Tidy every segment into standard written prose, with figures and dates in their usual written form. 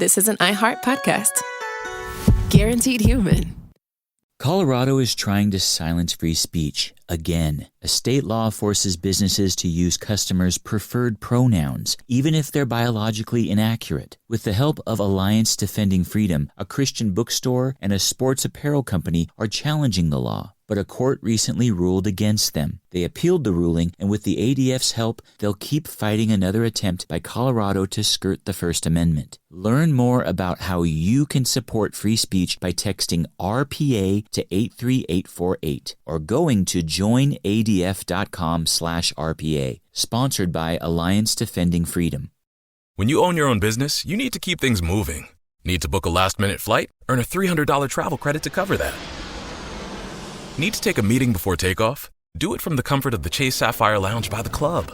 this is an iHeart podcast. Guaranteed human. Colorado is trying to silence free speech again. A state law forces businesses to use customers' preferred pronouns, even if they're biologically inaccurate. With the help of Alliance Defending Freedom, a Christian bookstore and a sports apparel company are challenging the law, but a court recently ruled against them. They appealed the ruling, and with the ADF's help, they'll keep fighting another attempt by Colorado to skirt the First Amendment. Learn more about how you can support free speech by texting RPA to 83848 or going to joinadf.com/RPA. Sponsored by Alliance Defending Freedom. When you own your own business, you need to keep things moving. Need to book a last-minute flight? Earn a $300 travel credit to cover that. Need to take a meeting before takeoff? Do it from the comfort of the Chase Sapphire Lounge by the club.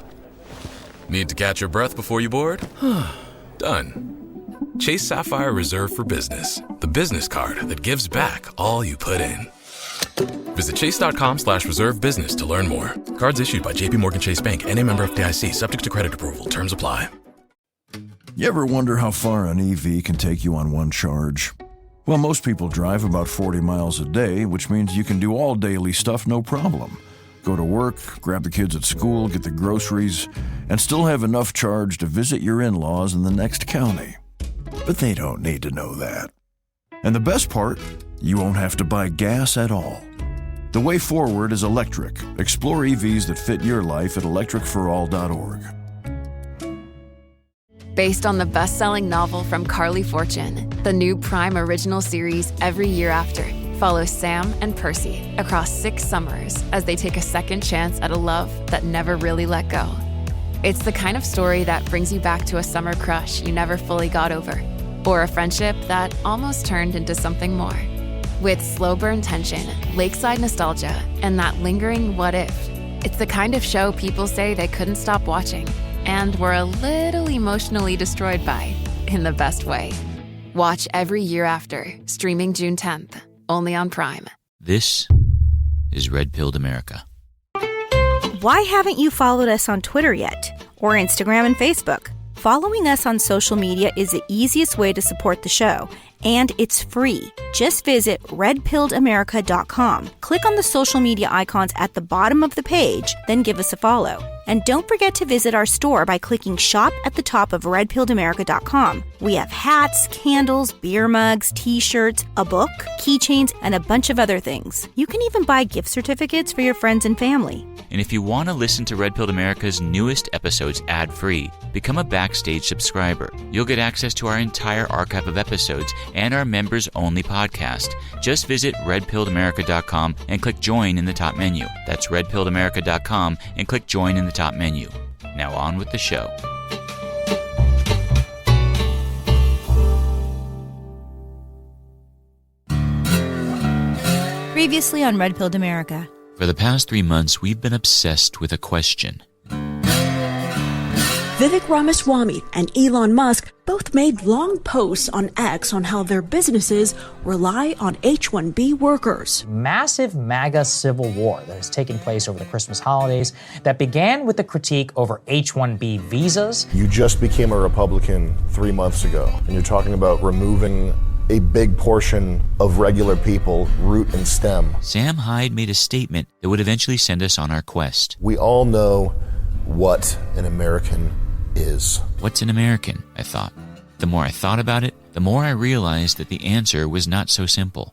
Need to catch your breath before you board? Done. Chase Sapphire Reserve for Business, the business card that gives back all you put in. Visit chase.com/reserve business to learn more. Cards issued by JPMorgan Chase Bank, N.A. member FDIC, subject to credit approval. Terms apply. You ever wonder how far an EV can take you on one charge? Well, most people drive about 40 miles a day, which means you can do all daily stuff no problem. Go to work, grab the kids at school, get the groceries, and still have enough charge to visit your in-laws in the next county. But they don't need to know that. And the best part, you won't have to buy gas at all. The way forward is electric. Explore EVs that fit your life at electricforall.org. Based on the best-selling novel from Carly Fortune, the new Prime original series Every Year After follows Sam and Percy across 6 summers as they take a second chance at a love that never really let go. It's the kind of story that brings you back to a summer crush you never fully got over, or a friendship that almost turned into something more. With slow burn tension, lakeside nostalgia, and that lingering what if, it's the kind of show people say they couldn't stop watching and were a little emotionally destroyed by, in the best way. Watch Every Year After, streaming June 10th, only on Prime. This is Red Pilled America. Why haven't you followed us on Twitter yet? Or Instagram and Facebook? Following us on social media is the easiest way to support the show, and it's free. Just visit redpilledamerica.com. Click on the social media icons at the bottom of the page, then give us a follow. And don't forget to visit our store by clicking shop at the top of redpilledamerica.com. We have hats, candles, beer mugs, t-shirts, a book, keychains, and a bunch of other things. You can even buy gift certificates for your friends and family. And if you want to listen to Red Pilled America's newest episodes ad-free, become a Backstage subscriber. You'll get access to our entire archive of episodes and our members-only podcast. Just visit redpilledamerica.com and click Join in the top menu. That's redpilledamerica.com and click Join in the top menu. Now on with the show. Previously on Red Pilled America. For the past 3 months, we've been obsessed with a question. Vivek Ramaswamy and Elon Musk both made long posts on X on how their businesses rely on H-1B workers. Massive MAGA civil war that has taken place over the Christmas holidays that began with the critique over H-1B visas. You just became a Republican 3 months ago, and you're talking about removing a big portion of regular people, root and stem. Sam Hyde made a statement that would eventually send us on our quest. We all know what an American is. What's an American? I thought. The more I thought about it, the more I realized that the answer was not so simple.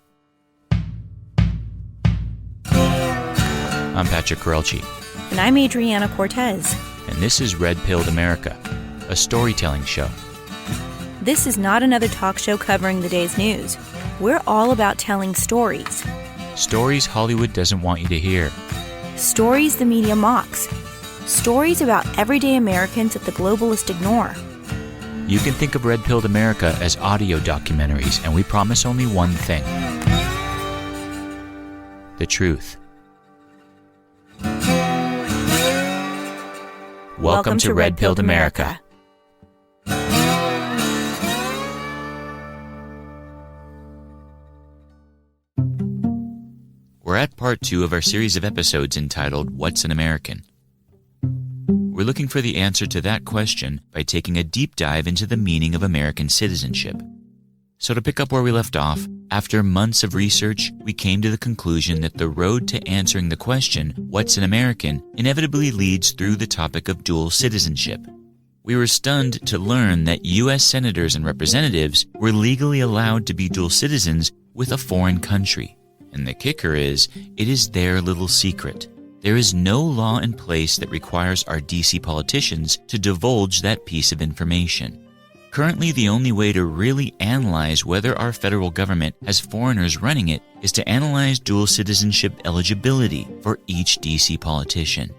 I'm Patrick Corelchi. And I'm Adriana Cortez. And this is Red Pilled America, a storytelling show. This is not another talk show covering the day's news. We're all about telling stories. Stories Hollywood doesn't want you to hear. Stories the media mocks. Stories about everyday Americans that the globalists ignore. You can think of Red Pilled America as audio documentaries, and we promise only one thing. The truth. Welcome to Red Pilled America. We're at part 2 of our series of episodes entitled What's an American? We're looking for the answer to that question by taking a deep dive into the meaning of American citizenship. So to pick up where we left off, after months of research, we came to the conclusion that the road to answering the question, what's an American, inevitably leads through the topic of dual citizenship. We were stunned to learn that U.S. senators and representatives were legally allowed to be dual citizens with a foreign country. And the kicker is, it is their little secret. There is no law in place that requires our D.C. politicians to divulge that piece of information. Currently, the only way to really analyze whether our federal government has foreigners running it is to analyze dual citizenship eligibility for each D.C. politician.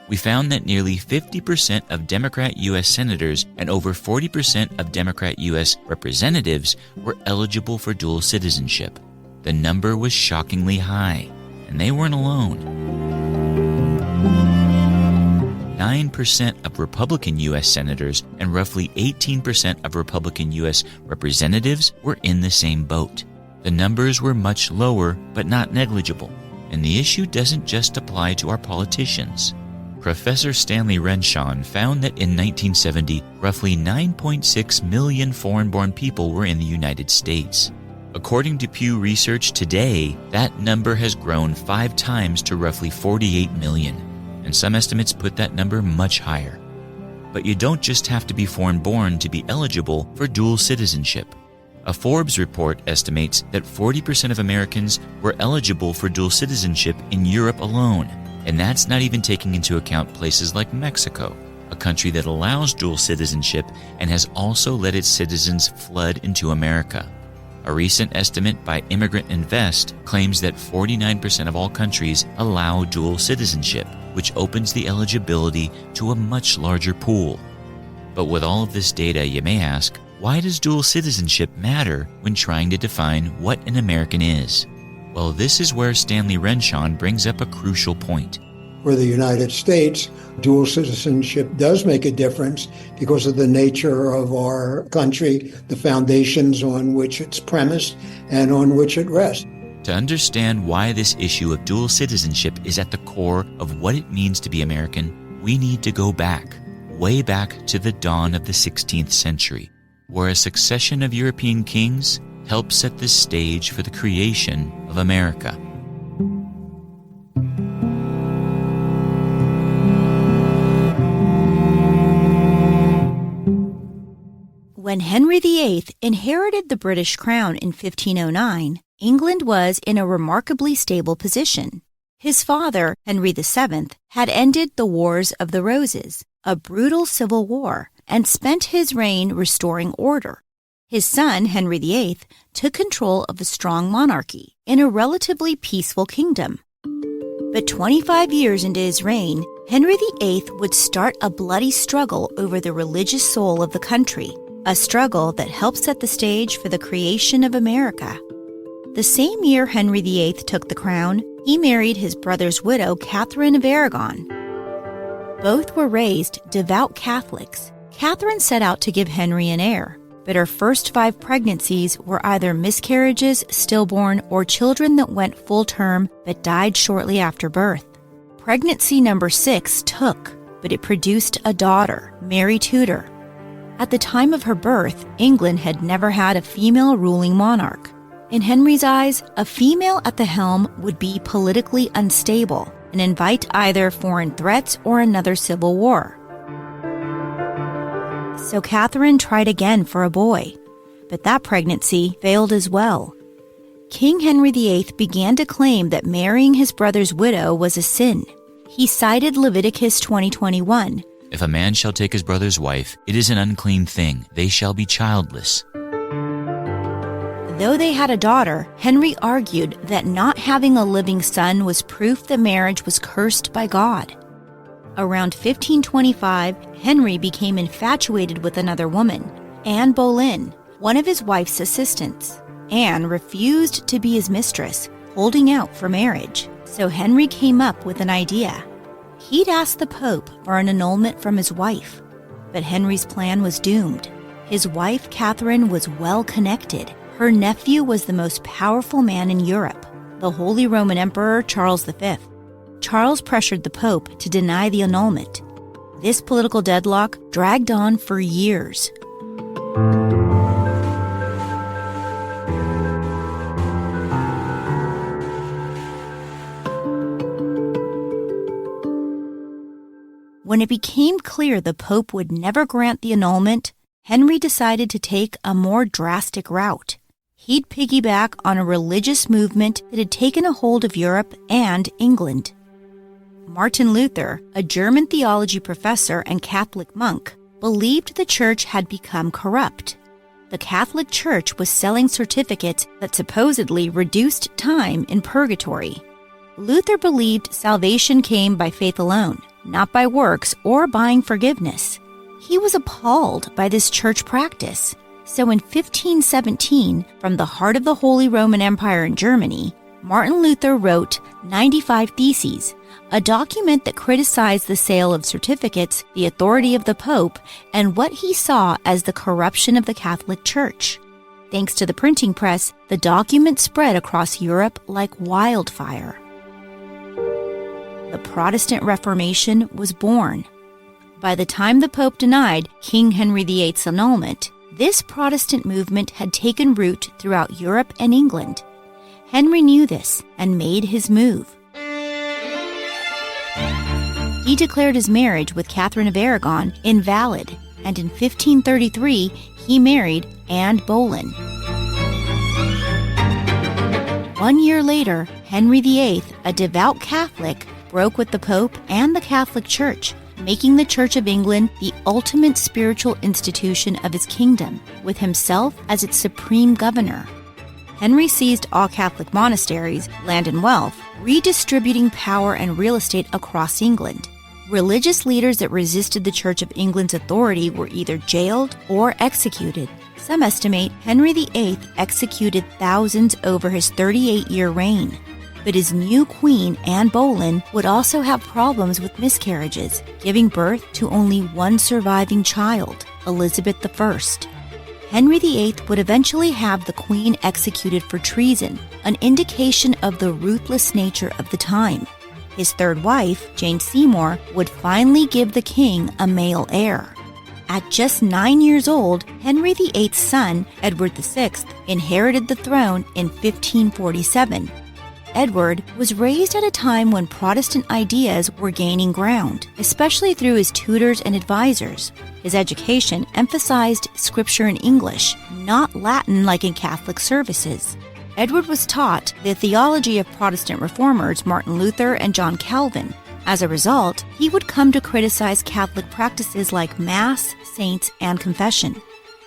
We found that nearly 50% of Democrat U.S. senators and over 40% of Democrat U.S. representatives were eligible for dual citizenship. The number was shockingly high, and they weren't alone. 9% of Republican U.S. senators and roughly 18% of Republican U.S. representatives were in the same boat. The numbers were much lower, but not negligible. And the issue doesn't just apply to our politicians. Professor Stanley Renshaw found that in 1970, roughly 9.6 million foreign-born people were in the United States. According to Pew Research today, that number has grown 5 times to roughly 48 million. And some estimates put that number much higher. But you don't just have to be foreign-born to be eligible for dual citizenship. A Forbes report estimates that 40% of Americans were eligible for dual citizenship in Europe alone, and that's not even taking into account places like Mexico, a country that allows dual citizenship and has also let its citizens flood into America. A recent estimate by Immigrant Invest claims that 49% of all countries allow dual citizenship, which opens the eligibility to a much larger pool. But with all of this data, you may ask, why does dual citizenship matter when trying to define what an American is? Well, this is where Stanley Renshaw brings up a crucial point. For the United States, dual citizenship does make a difference because of the nature of our country, the foundations on which it's premised and on which it rests. To understand why this issue of dual citizenship is at the core of what it means to be American, we need to go back, way back to the dawn of the 16th century, where a succession of European kings helped set the stage for the creation of America. When Henry VIII inherited the British crown in 1509, England was in a remarkably stable position. His father, Henry VII, had ended the Wars of the Roses, a brutal civil war, and spent his reign restoring order. His son, Henry VIII, took control of a strong monarchy in a relatively peaceful kingdom. But 25 years into his reign, Henry VIII would start a bloody struggle over the religious soul of the country, a struggle that helped set the stage for the creation of America. The same year Henry VIII took the crown, he married his brother's widow, Catherine of Aragon. Both were raised devout Catholics. Catherine set out to give Henry an heir, but her first 5 pregnancies were either miscarriages, stillborn, or children that went full term but died shortly after birth. Pregnancy number 6 took, but it produced a daughter, Mary Tudor. At the time of her birth, England had never had a female ruling monarch. In Henry's eyes, a female at the helm would be politically unstable and invite either foreign threats or another civil war. So Catherine tried again for a boy, but that pregnancy failed as well. King Henry VIII began to claim that marrying his brother's widow was a sin. He cited Leviticus 20:21. If a man shall take his brother's wife, it is an unclean thing. They shall be childless. Though they had a daughter, Henry argued that not having a living son was proof the marriage was cursed by God. Around 1525, Henry became infatuated with another woman, Anne Boleyn, one of his wife's assistants. Anne refused to be his mistress, holding out for marriage. So Henry came up with an idea. He'd asked the Pope for an annulment from his wife, but Henry's plan was doomed. His wife, Catherine, was well connected. Her nephew was the most powerful man in Europe, the Holy Roman Emperor Charles V. Charles pressured the Pope to deny the annulment. This political deadlock dragged on for years. When it became clear the Pope would never grant the annulment, Henry decided to take a more drastic route. He'd piggyback on a religious movement that had taken a hold of Europe and England. Martin Luther, a German theology professor and Catholic monk, believed the church had become corrupt. The Catholic Church was selling certificates that supposedly reduced time in purgatory. Luther believed salvation came by faith alone, not by works or buying forgiveness. He was appalled by this church practice. So in 1517, from the heart of the Holy Roman Empire in Germany, Martin Luther wrote 95 Theses, a document that criticized the sale of certificates, the authority of the Pope, and what he saw as the corruption of the Catholic Church. Thanks to the printing press, the document spread across Europe like wildfire. The Protestant Reformation was born. By the time the Pope denied King Henry VIII's annulment, this Protestant movement had taken root throughout Europe and England. Henry knew this and made his move. He declared his marriage with Catherine of Aragon invalid, and in 1533 he married Anne Boleyn. 1 year later, Henry VIII, a devout Catholic, broke with the Pope and the Catholic Church, making the Church of England the ultimate spiritual institution of his kingdom, with himself as its supreme governor. Henry seized all Catholic monasteries, land and wealth, redistributing power and real estate across England. Religious leaders that resisted the Church of England's authority were either jailed or executed. Some estimate Henry VIII executed thousands over his 38-year reign. But his new queen, Anne Boleyn, would also have problems with miscarriages, giving birth to only one surviving child, Elizabeth I. Henry VIII would eventually have the queen executed for treason, an indication of the ruthless nature of the time. His third wife, Jane Seymour, would finally give the king a male heir. At just 9 years old, Henry VIII's son, Edward VI, inherited the throne in 1547. Edward was raised at a time when Protestant ideas were gaining ground, especially through his tutors and advisors. His education emphasized scripture in English, not Latin like in Catholic services. Edward was taught the theology of Protestant reformers Martin Luther and John Calvin. As a result, he would come to criticize Catholic practices like Mass, saints, and confession.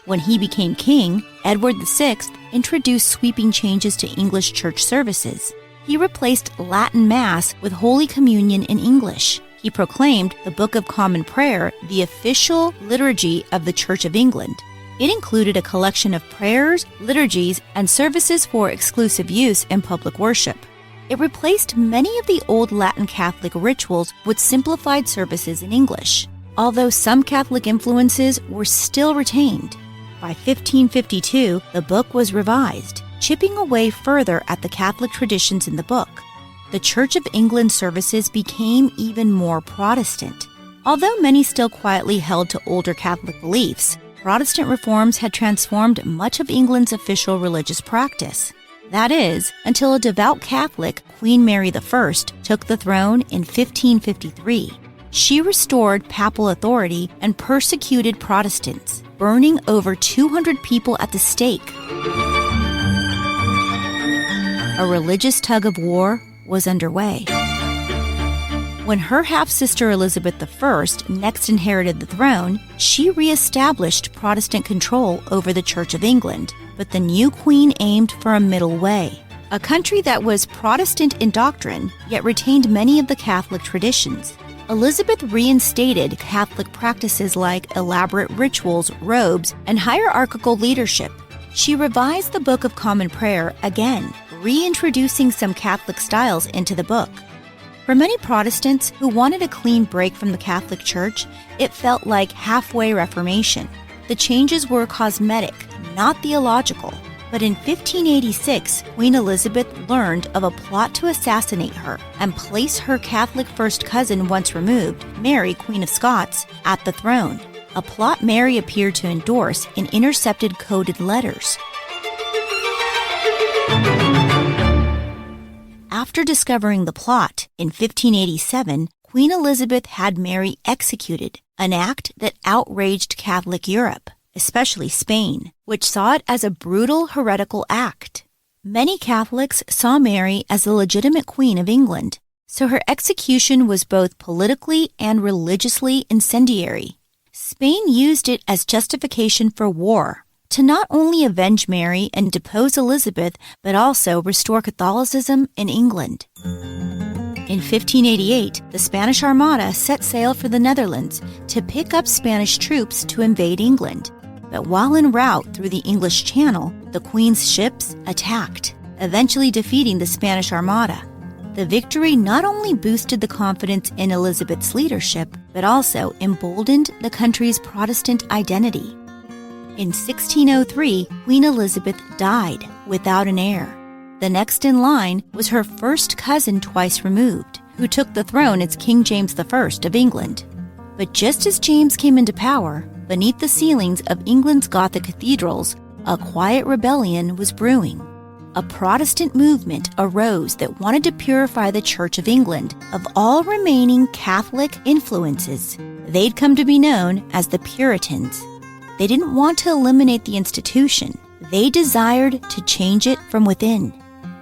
When he became king, Edward VI introduced sweeping changes to English church services. He replaced Latin Mass with Holy Communion in English. He proclaimed the Book of Common Prayer the official liturgy of the Church of England. It included a collection of prayers, liturgies, and services for exclusive use in public worship. It replaced many of the old Latin Catholic rituals with simplified services in English, although some Catholic influences were still retained. By 1552, the book was revised, chipping away further at the Catholic traditions in the book. The Church of England services became even more Protestant. Although many still quietly held to older Catholic beliefs, Protestant reforms had transformed much of England's official religious practice. That is, until a devout Catholic, Queen Mary I, took the throne in 1553. She restored papal authority and persecuted Protestants, burning over 200 people at the stake. A religious tug-of-war was underway. When her half-sister Elizabeth I next inherited the throne, she re-established Protestant control over the Church of England, but the new queen aimed for a middle way, a country that was Protestant in doctrine, yet retained many of the Catholic traditions. Elizabeth reinstated Catholic practices like elaborate rituals, robes, and hierarchical leadership. She revised the Book of Common Prayer again, reintroducing some Catholic styles into the book. For many Protestants who wanted a clean break from the Catholic Church, it felt like halfway Reformation. The changes were cosmetic, not theological. But in 1586, Queen Elizabeth learned of a plot to assassinate her and place her Catholic first cousin once removed, Mary, Queen of Scots, at the throne, a plot Mary appeared to endorse in intercepted coded letters. After discovering the plot, in 1587, Queen Elizabeth had Mary executed, an act that outraged Catholic Europe, especially Spain, which saw it as a brutal heretical act. Many Catholics saw Mary as the legitimate Queen of England, so her execution was both politically and religiously incendiary. Spain used it as justification for war, to not only avenge Mary and depose Elizabeth, but also restore Catholicism in England. In 1588, the Spanish Armada set sail for the Netherlands to pick up Spanish troops to invade England. But while en route through the English Channel, the Queen's ships attacked, eventually defeating the Spanish Armada. The victory not only boosted the confidence in Elizabeth's leadership, but also emboldened the country's Protestant identity. In 1603, Queen Elizabeth died without an heir. The next in line was her first cousin twice removed, who took the throne as King James I of England. But just as James came into power, beneath the ceilings of England's Gothic cathedrals, a quiet rebellion was brewing. A Protestant movement arose that wanted to purify the Church of England of all remaining Catholic influences. They'd come to be known as the Puritans. They didn't want to eliminate the institution. They desired to change it from within.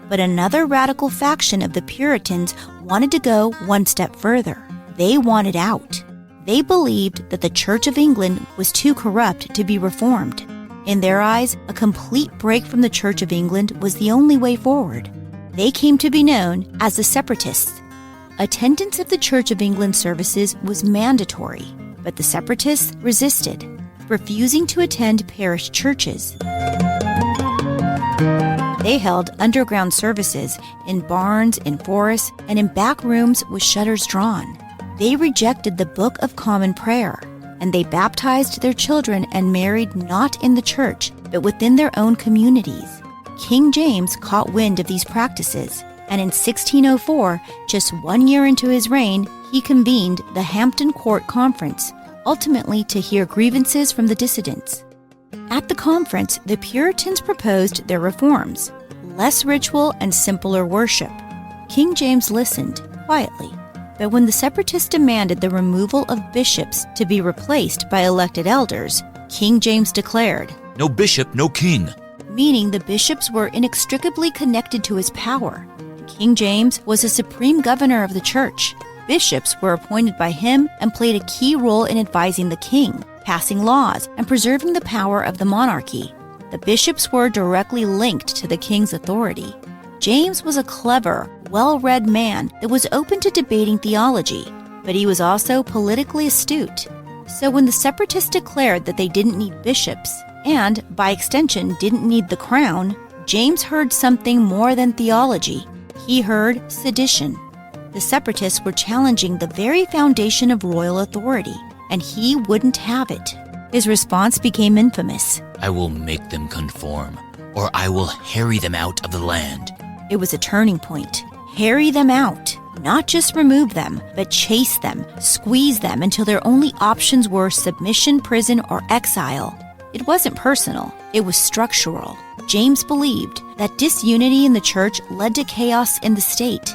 But another radical faction of the Puritans wanted to go one step further. They wanted out. They believed that the Church of England was too corrupt to be reformed. In their eyes, a complete break from the Church of England was the only way forward. They came to be known as the Separatists. Attendance of the Church of England services was mandatory, but the Separatists resisted, refusing to attend parish churches. They held underground services in barns, in forests, and in back rooms with shutters drawn. They rejected the Book of Common Prayer, and they baptized their children and married not in the church, but within their own communities. King James caught wind of these practices, and in 1604, just 1 year into his reign, he convened the Hampton Court Conference, ultimately to hear grievances from the dissidents. At the conference, the Puritans proposed their reforms, less ritual and simpler worship. King James listened quietly, but when the Separatists demanded the removal of bishops to be replaced by elected elders, King James declared, "No bishop, no king," meaning the bishops were inextricably connected to his power. King James was a supreme governor of the church. Bishops were appointed by him and played a key role in advising the king, passing laws, and preserving the power of the monarchy. The bishops were directly linked to the king's authority. James was a clever, well-read man that was open to debating theology, but he was also politically astute. So when the Separatists declared that they didn't need bishops, and, by extension, didn't need the crown, James heard something more than theology. He heard sedition. The Separatists were challenging the very foundation of royal authority, and he wouldn't have it. His response became infamous. "I will make them conform, or I will harry them out of the land." It was a turning point. Harry them out. Not just remove them, but chase them, squeeze them until their only options were submission, prison, or exile. It wasn't personal. It was structural. James believed that disunity in the church led to chaos in the state.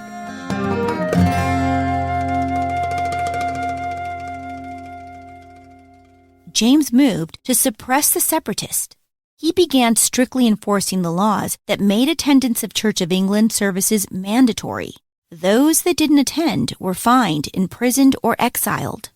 James moved to suppress the Separatists. He began strictly enforcing the laws that made attendance of Church of England services mandatory. Those that didn't attend were fined, imprisoned, or exiled.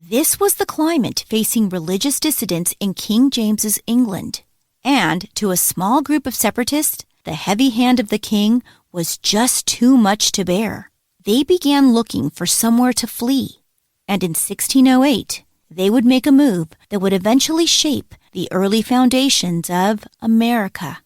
This was the climate facing religious dissidents in King James's England. And to a small group of separatists, the heavy hand of the king was just too much to bear. They began looking for somewhere to flee. And in 1608, they would make a move that would eventually shape the early foundations of America.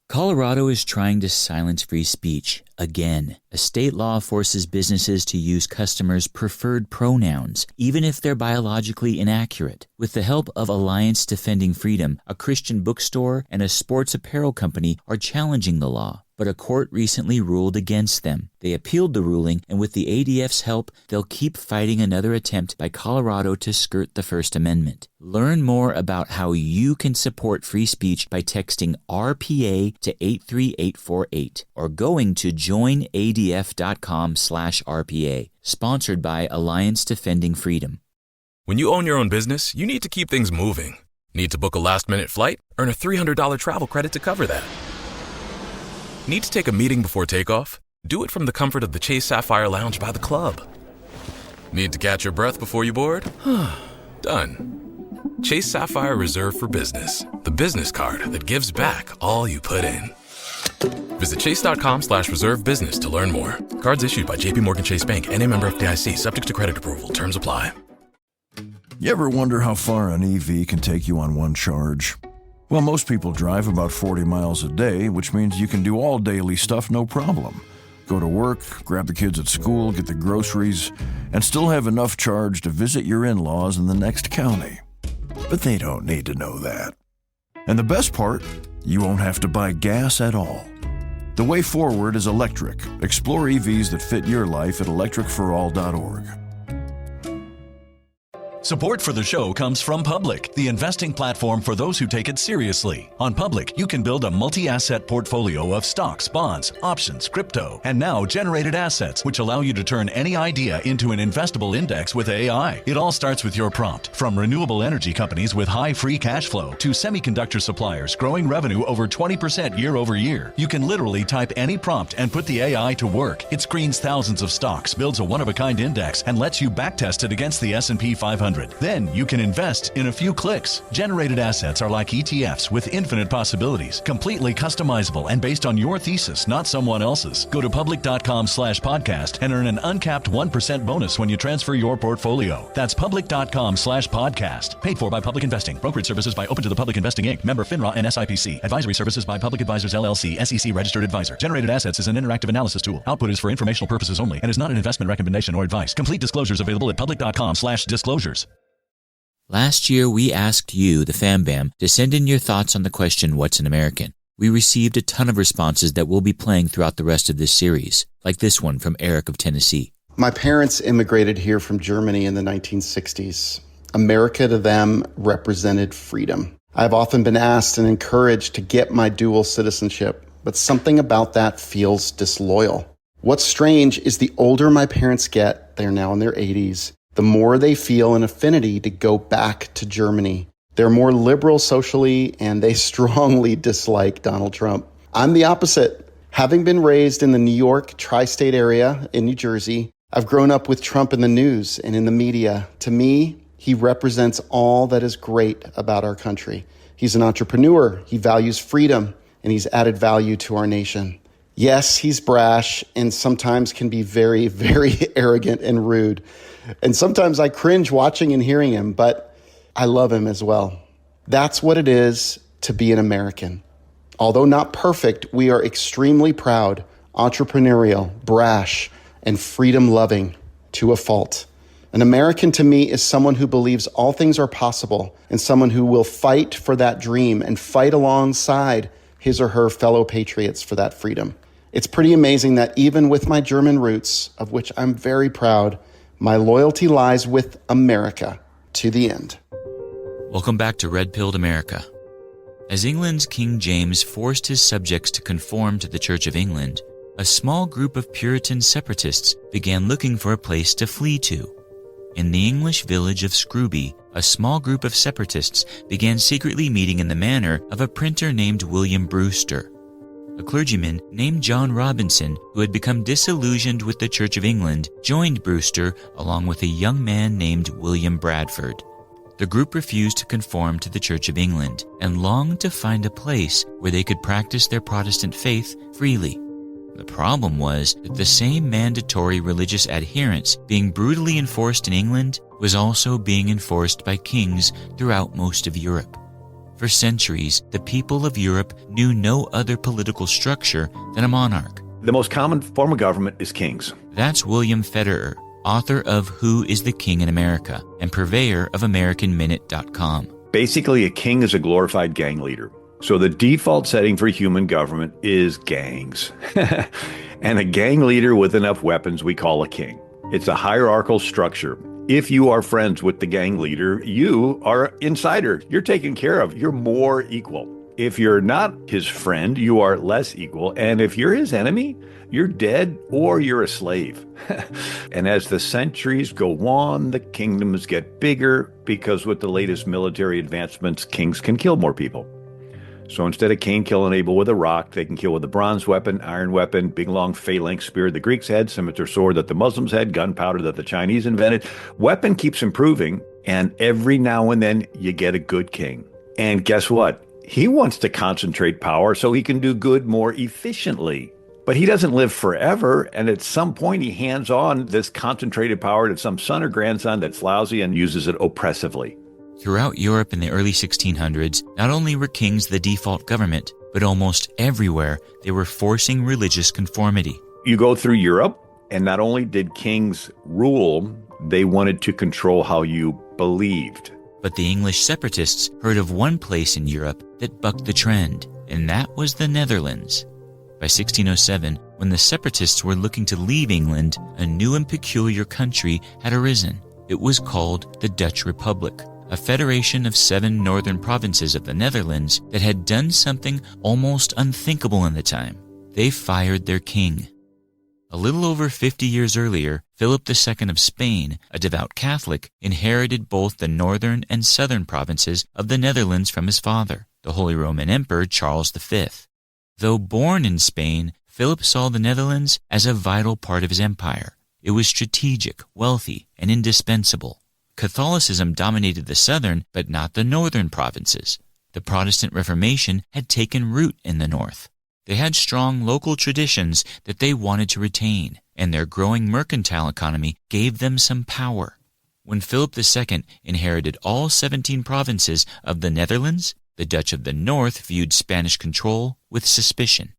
Colorado is trying to silence free speech again. A state law forces businesses to use customers' preferred pronouns, even if they're biologically inaccurate. With the help of Alliance Defending Freedom, a Christian bookstore and a sports apparel company are challenging the law. But a court recently ruled against them. They appealed the ruling, and with the ADF's help, they'll keep fighting another attempt by Colorado to skirt the First Amendment. Learn more about how you can support free speech by texting RPA to 83848 or going to joinadf.com/RPA. Sponsored by Alliance Defending Freedom. When you own your own business, you need to keep things moving. Need to book a last-minute flight? Earn a $300 travel credit to cover that. Need to take a meeting before takeoff? Do it from the comfort of the Chase Sapphire Lounge by the club. Need to catch your breath before you board? Done. Chase Sapphire Reserve for Business, the business card that gives back all you put in. Visit chase.com/reserve business to learn more. Cards issued by JPMorgan Chase Bank, N.A. member FDIC, subject to credit approval. Terms apply. You ever wonder how far an EV can take you on one charge? Well, most people drive about 40 miles a day, which means you can do all daily stuff no problem. Go to work, grab the kids at school, get the groceries, and still have enough charge to visit your in-laws in the next county. But they don't need to know that. And the best part, you won't have to buy gas at all. The way forward is electric. Explore EVs that fit your life at electricforall.org. Support for the show comes from Public, the investing platform for those who take it seriously. On Public, you can build a multi-asset portfolio of stocks, bonds, options, crypto, and now generated assets, which allow you to turn any idea into an investable index with AI. It all starts with your prompt. From renewable energy companies with high free cash flow to semiconductor suppliers growing revenue over 20% year over year, you can literally type any prompt and put the AI to work. It screens thousands of stocks, builds a one-of-a-kind index, and lets you backtest it against the S&P 500. Then you can invest in a few clicks. Generated assets are like ETFs with infinite possibilities, completely customizable and based on your thesis, not someone else's. Go to public.com/podcast and earn an uncapped 1% bonus when you transfer your portfolio. That's public.com/podcast. Paid for by Public Investing. Brokerage services by Open to the Public Investing Inc. Member FINRA and SIPC. Advisory services by Public Advisors LLC, SEC registered advisor. Generated assets is an interactive analysis tool. Output is for informational purposes only and is not an investment recommendation or advice. Complete disclosures available at public.com/disclosures. Last year, we asked you, the FamBam, to send in your thoughts on the question, what's an American? We received a ton of responses that we'll be playing throughout the rest of this series, like this one from Eric of Tennessee. My parents immigrated here from Germany in the 1960s. America to them represented freedom. I've often been asked and encouraged to get my dual citizenship, but something about that feels disloyal. What's strange is the older my parents get, they're now in their 80s, the more they feel an affinity to go back to Germany. They're more liberal socially, and they strongly dislike Donald Trump. I'm the opposite. Having been raised in the New York tri-state area in New Jersey, I've grown up with Trump in the news and in the media. To me, he represents all that is great about our country. He's an entrepreneur, he values freedom, and he's added value to our nation. Yes, he's brash and sometimes can be very, very arrogant and rude. And sometimes I cringe watching and hearing him, but I love him as well. That's what it is to be an American. Although not perfect, we are extremely proud, entrepreneurial, brash, and freedom-loving to a fault. An American to me is someone who believes all things are possible and someone who will fight for that dream and fight alongside his or her fellow patriots for that freedom. It's pretty amazing that even with my German roots, of which I'm very proud, my loyalty lies with America to the end. Welcome back to Red Pilled America. As England's King James forced his subjects to conform to the Church of England, a small group of Puritan separatists began looking for a place to flee to. In the English village of Scrooby, a small group of separatists began secretly meeting in the manor of a printer named William Brewster. A clergyman named John Robinson, who had become disillusioned with the Church of England, joined Brewster along with a young man named William Bradford. The group refused to conform to the Church of England and longed to find a place where they could practice their Protestant faith freely. The problem was that the same mandatory religious adherence being brutally enforced in England was also being enforced by kings throughout most of Europe. For centuries, the people of Europe knew no other political structure than a monarch. The most common form of government is kings. That's William Federer, author of Who is the King in America and purveyor of AmericanMinute.com. Basically, a king is a glorified gang leader. So the default setting for human government is gangs. And a gang leader with enough weapons we call a king. It's a hierarchical structure. If you are friends with the gang leader, you are insider. You're taken care of. You're more equal. If you're not his friend, you are less equal. And if you're his enemy, you're dead or you're a slave. And as the centuries go on, the kingdoms get bigger because with the latest military advancements, kings can kill more people. So instead of Cain killing Abel with a rock, they can kill with a bronze weapon, iron weapon, big long phalanx spear the Greeks had, scimitar sword that the Muslims had, gunpowder that the Chinese invented. Weapon keeps improving, and every now and then you get a good king. And guess what? He wants to concentrate power so he can do good more efficiently. But he doesn't live forever, and at some point he hands on this concentrated power to some son or grandson that's lousy and uses it oppressively. Throughout Europe in the early 1600s, not only were kings the default government, but almost everywhere they were forcing religious conformity. You go through Europe, and not only did kings rule, they wanted to control how you believed. But the English separatists heard of one place in Europe that bucked the trend, and that was the Netherlands. By 1607, when the separatists were looking to leave England, a new and peculiar country had arisen. It was called the Dutch Republic, a federation of 7 northern provinces of the Netherlands that had done something almost unthinkable in the time. They fired their king. A little over 50 years earlier, Philip II of Spain, a devout Catholic, inherited both the northern and southern provinces of the Netherlands from his father, the Holy Roman Emperor Charles V. Though born in Spain, Philip saw the Netherlands as a vital part of his empire. It was strategic, wealthy, and indispensable. Catholicism dominated the southern, but not the northern provinces. The Protestant Reformation had taken root in the north. They had strong local traditions that they wanted to retain, and their growing mercantile economy gave them some power. When Philip II inherited all 17 provinces of the Netherlands, the Dutch of the North viewed Spanish control with suspicion.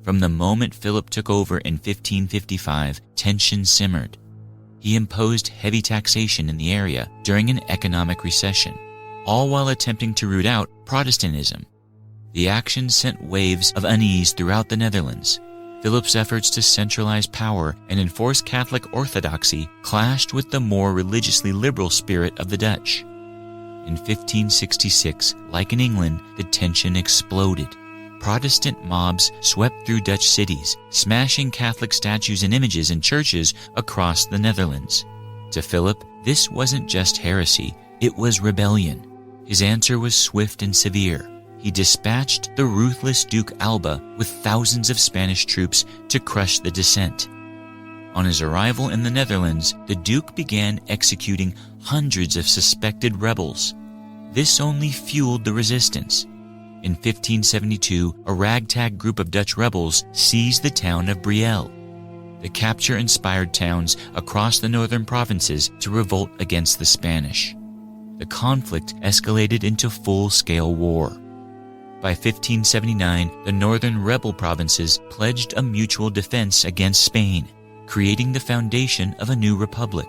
From the moment Philip took over in 1555, tension simmered. He imposed heavy taxation in the area during an economic recession, all while attempting to root out Protestantism. The action sent waves of unease throughout the Netherlands. Philip's efforts to centralize power and enforce Catholic orthodoxy clashed with the more religiously liberal spirit of the Dutch. In 1566, like in England, the tension exploded. Protestant mobs swept through Dutch cities, smashing Catholic statues and images in churches across the Netherlands. To Philip, this wasn't just heresy, it was rebellion. His answer was swift and severe. He dispatched the ruthless Duke Alba with thousands of Spanish troops to crush the dissent. On his arrival in the Netherlands, the Duke began executing hundreds of suspected rebels. This only fueled the resistance. In 1572, a ragtag group of Dutch rebels seized the town of Brielle. The capture inspired towns across the northern provinces to revolt against the Spanish. The conflict escalated into full-scale war. By 1579, the northern rebel provinces pledged a mutual defense against Spain, creating the foundation of a new republic.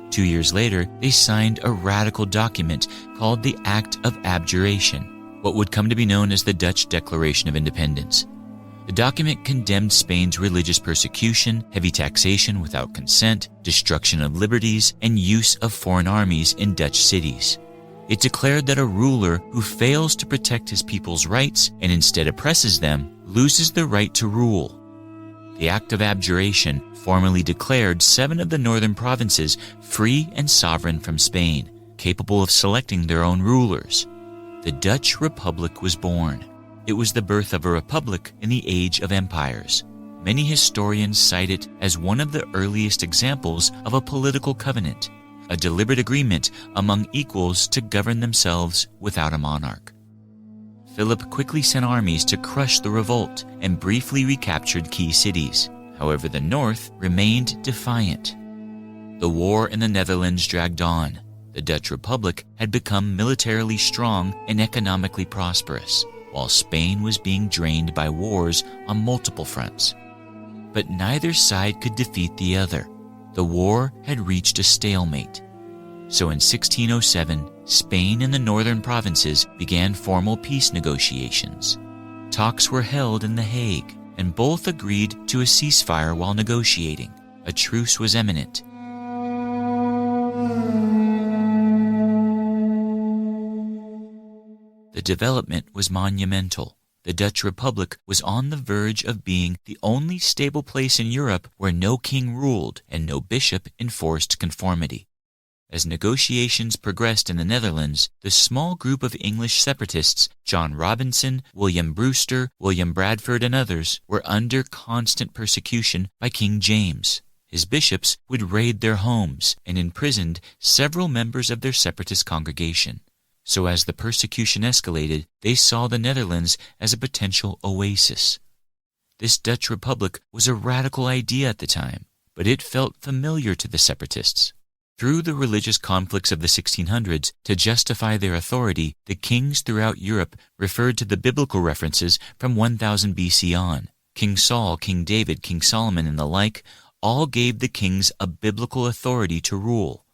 2 years later, they signed a radical document called the Act of Abjuration, what would come to be known as the Dutch Declaration of Independence. The document condemned Spain's religious persecution, heavy taxation without consent, destruction of liberties, and use of foreign armies in Dutch cities. It declared that a ruler who fails to protect his people's rights and instead oppresses them loses the right to rule. The Act of Abjuration formally declared 7 of the northern provinces free and sovereign from Spain, capable of selecting their own rulers. The Dutch Republic was born. It was the birth of a republic in the age of empires. Many historians cite it as one of the earliest examples of a political covenant, a deliberate agreement among equals to govern themselves without a monarch. Philip quickly sent armies to crush the revolt and briefly recaptured key cities. However, the north remained defiant. The war in the Netherlands dragged on. The Dutch Republic had become militarily strong and economically prosperous. while Spain was being drained by wars on multiple fronts. But neither side could defeat the other. The war had reached a stalemate. So in 1607, Spain and the northern provinces began formal peace negotiations. Talks were held in The Hague, and both agreed to a ceasefire while negotiating. A truce was imminent. The development was monumental. The Dutch Republic was on the verge of being the only stable place in Europe where no king ruled and no bishop enforced conformity. As negotiations progressed in the Netherlands, the small group of English separatists, John Robinson, William Brewster, William Bradford, and others, were under constant persecution by King James. His bishops would raid their homes and imprisoned several members of their separatist congregation. So as the persecution escalated, they saw the Netherlands as a potential oasis. This Dutch Republic was a radical idea at the time, but it felt familiar to the separatists. Through the religious conflicts of the 1600s, to justify their authority, the kings throughout Europe referred to the biblical references from 1000 BC on. King Saul, King David, King Solomon, and the like all gave the kings a biblical authority to rule.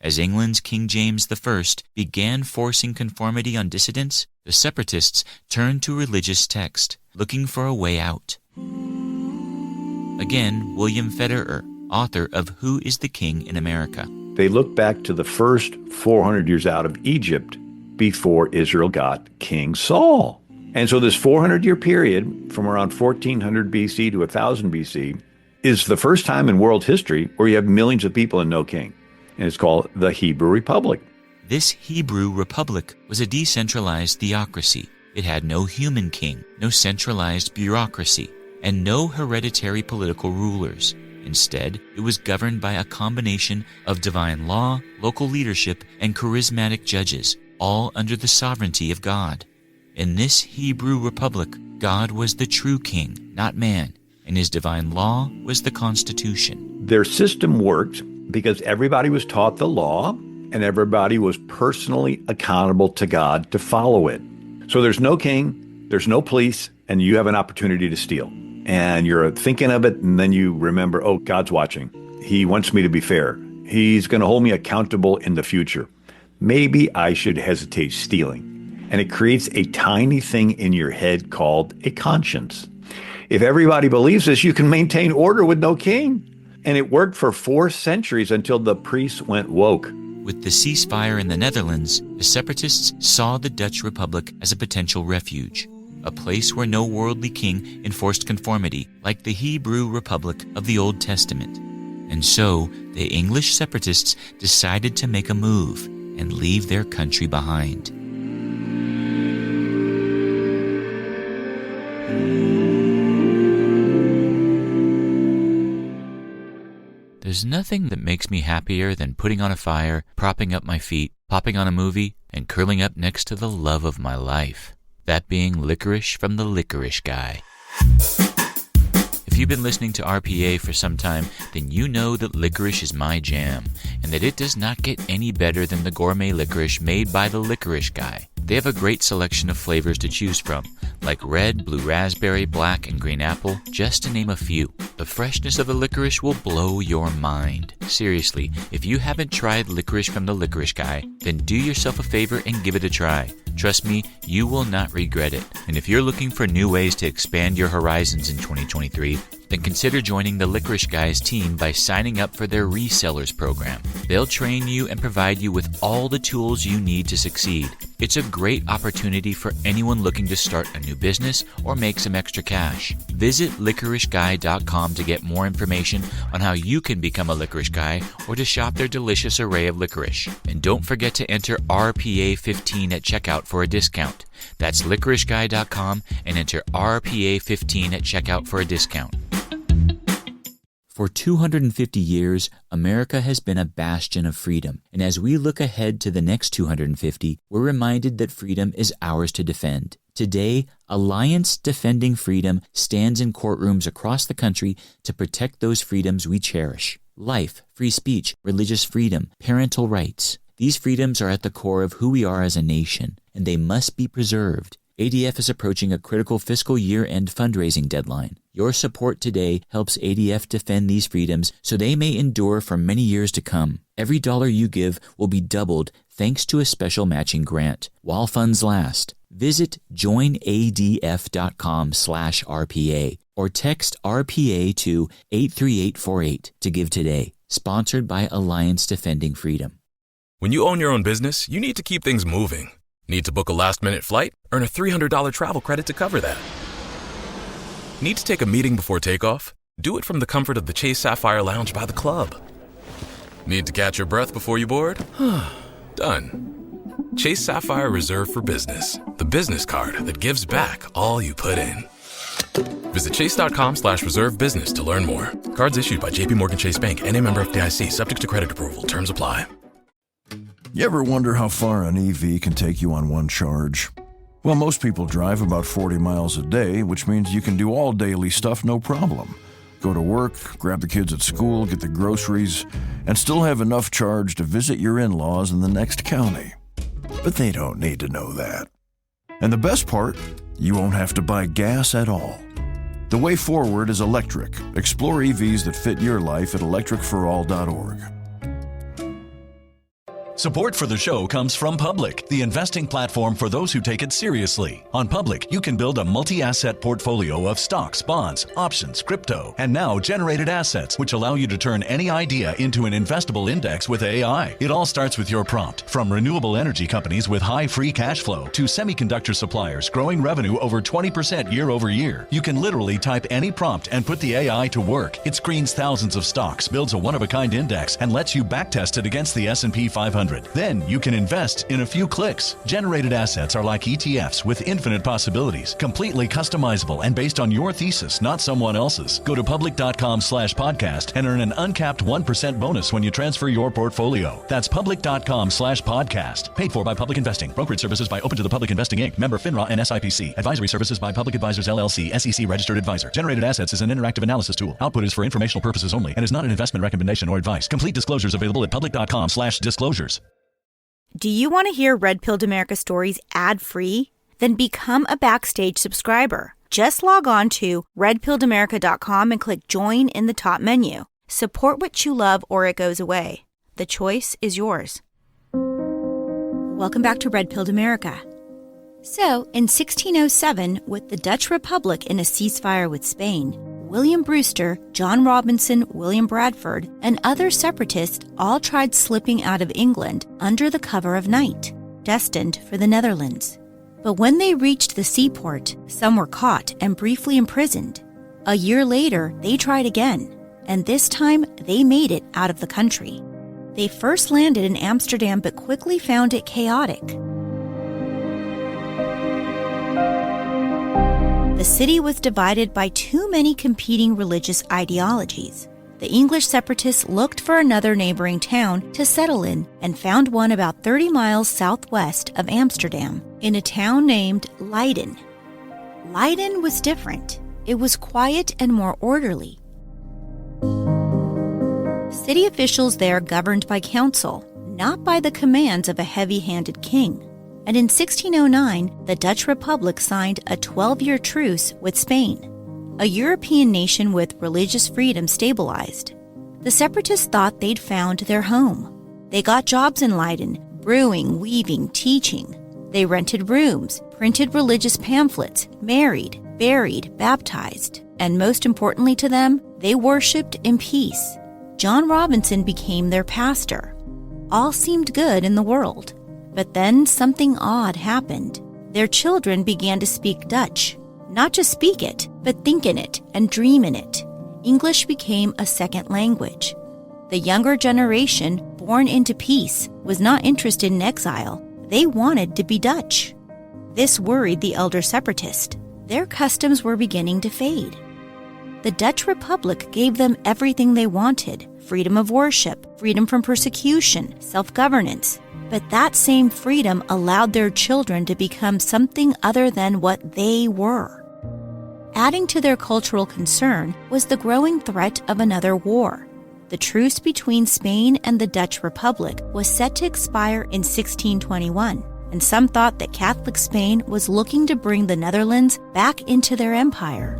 As England's King James I began forcing conformity on dissidents, the separatists turned to religious text, looking for a way out. Again, William Federer, author of Who is the King in America? They look back to the first 400 years out of Egypt before Israel got King Saul. And so this 400-year period from around 1400 BC to 1000 BC is the first time in world history where you have millions of people and no king. And it's called the Hebrew Republic. This Hebrew Republic was a decentralized theocracy. It had no human king, no centralized bureaucracy, and no hereditary political rulers. Instead, it was governed by a combination of divine law, local leadership, and charismatic judges, all under the sovereignty of God. In this Hebrew Republic, God was the true king, not man, and his divine law was the Constitution. Their system worked because everybody was taught the law and everybody was personally accountable to God to follow it. So there's no king, there's no police, and you have an opportunity to steal. And you're thinking of it, and then you remember, oh, God's watching. He wants me to be fair. He's going to hold me accountable in the future. Maybe I should hesitate stealing. And it creates a tiny thing in your head called a conscience. If everybody believes this, you can maintain order with no king. And it worked for 4 centuries until the priests went woke. With the ceasefire in the Netherlands, the separatists saw the Dutch Republic as a potential refuge, a place where no worldly king enforced conformity like the Hebrew Republic of the Old Testament. And so, the English separatists decided to make a move and leave their country behind. There's nothing that makes me happier than putting on a fire, propping up my feet, popping on a movie, and curling up next to the love of my life. That being licorice from the Licorice Guy. If you've been listening to RPA for some time, then you know that licorice is my jam, and that it does not get any better than the gourmet licorice made by the Licorice Guy. They have a great selection of flavors to choose from, like red, blue raspberry, black, and green apple, just to name a few. The freshness of the licorice will blow your mind. Seriously, if you haven't tried licorice from the Licorice Guy, then do yourself a favor and give it a try. Trust me, you will not regret it. And if you're looking for new ways to expand your horizons in 2023, then consider joining the Licorice Guy's team by signing up for their resellers program. They'll train you and provide you with all the tools you need to succeed. It's a great opportunity for anyone looking to start a new business or make some extra cash. Visit licoriceguy.com to get more information on how you can become a Licorice Guy or to shop their delicious array of licorice. And don't forget to enter RPA15 at checkout for a discount. That's licoriceguy.com and enter RPA15 at checkout for a discount. For 250 years, America has been a bastion of freedom, and as we look ahead to the next 250, we're reminded that freedom is ours to defend. Today, Alliance Defending Freedom stands in courtrooms across the country to protect those freedoms we cherish. Life, free speech, religious freedom, parental rights. These freedoms are at the core of who we are as a nation, and they must be preserved. ADF is approaching a critical fiscal year-end fundraising deadline. Your support today helps ADF defend these freedoms so they may endure for many years to come. Every dollar you give will be doubled thanks to a special matching grant while funds last. Visit joinadf.com/RPA or text RPA to 83848 to give today. Sponsored by Alliance Defending Freedom. When you own your own business, you need to keep things moving. Need to book a last-minute flight? Earn a $300 travel credit to cover that. Need to take a meeting before takeoff? Do it from the comfort of the Chase Sapphire Lounge by the club. Need to catch your breath before you board? Done. Chase Sapphire Reserve for Business, the business card that gives back all you put in. Visit chase.com/reserve business to learn more. Cards issued by JPMorgan Chase Bank, N.A. member FDIC, subject to credit approval. Terms apply. You ever wonder how far an EV can take you on one charge? Well, most people drive about 40 miles a day, which means you can do all daily stuff no problem. Go to work, grab the kids at school, get the groceries, and still have enough charge to visit your in-laws in the next county. But they don't need to know that. And the best part, you won't have to buy gas at all. The way forward is electric. Explore EVs that fit your life at electricforall.org. Support for the show comes from Public, the investing platform for those who take it seriously. On Public, you can build a multi-asset portfolio of stocks, bonds, options, crypto, and now generated assets, which allow you to turn any idea into an investable index with AI. It all starts with your prompt. From renewable energy companies with high free cash flow to semiconductor suppliers growing revenue over 20% year over year, you can literally type any prompt and put the AI to work. It screens thousands of stocks, builds a one-of-a-kind index, and lets you backtest it against the S&P 500. Then you can invest in a few clicks. Generated assets are like ETFs with infinite possibilities, completely customizable and based on your thesis, not someone else's. Go to public.com/podcast and earn an uncapped 1% bonus when you transfer your portfolio. That's public.com/podcast. Paid for by Public Investing. Brokerage services by Open to the Public Investing Inc. Member FINRA and SIPC. Advisory services by Public Advisors LLC, SEC registered advisor. Generated assets is an interactive analysis tool. Output is for informational purposes only and is not an investment recommendation or advice. Complete disclosures available at public.com/disclosures. Do you want to hear Red Pilled America stories ad-free? Then become a Backstage subscriber. Just log on to redpilledamerica.com and click Join in the top menu. Support what you love or it goes away. The choice is yours. Welcome back to Red Pilled America. So, in 1607, with the Dutch Republic in a ceasefire with Spain, William Brewster, John Robinson, William Bradford, and other separatists all tried slipping out of England under the cover of night, destined for the Netherlands. But when they reached the seaport, some were caught and briefly imprisoned. A year later, they tried again, and this time they made it out of the country. They first landed in Amsterdam but quickly found it chaotic. The city was divided by too many competing religious ideologies. The English separatists looked for another neighboring town to settle in and found one about 30 miles southwest of Amsterdam, in a town named Leiden. Leiden was different. It was quiet and more orderly. City officials there governed by council, not by the commands of a heavy-handed king. And in 1609, the Dutch Republic signed a 12-year truce with Spain. A European nation with religious freedom stabilized. The separatists thought they'd found their home. They got jobs in Leiden, brewing, weaving, teaching. They rented rooms, printed religious pamphlets, married, buried, baptized. And most importantly to them, they worshipped in peace. John Robinson became their pastor. All seemed good in the world. But then something odd happened. Their children began to speak Dutch. Not just speak it, but think in it and dream in it. English became a second language. The younger generation, born into peace, was not interested in exile. They wanted to be Dutch. This worried the elder separatists. Their customs were beginning to fade. The Dutch Republic gave them everything they wanted: freedom of worship, freedom from persecution, self-governance. But that same freedom allowed their children to become something other than what they were. Adding to their cultural concern was the growing threat of another war. The truce between Spain and the Dutch Republic was set to expire in 1621, and and some thought that Catholic Spain was looking to bring the Netherlands back into their empire.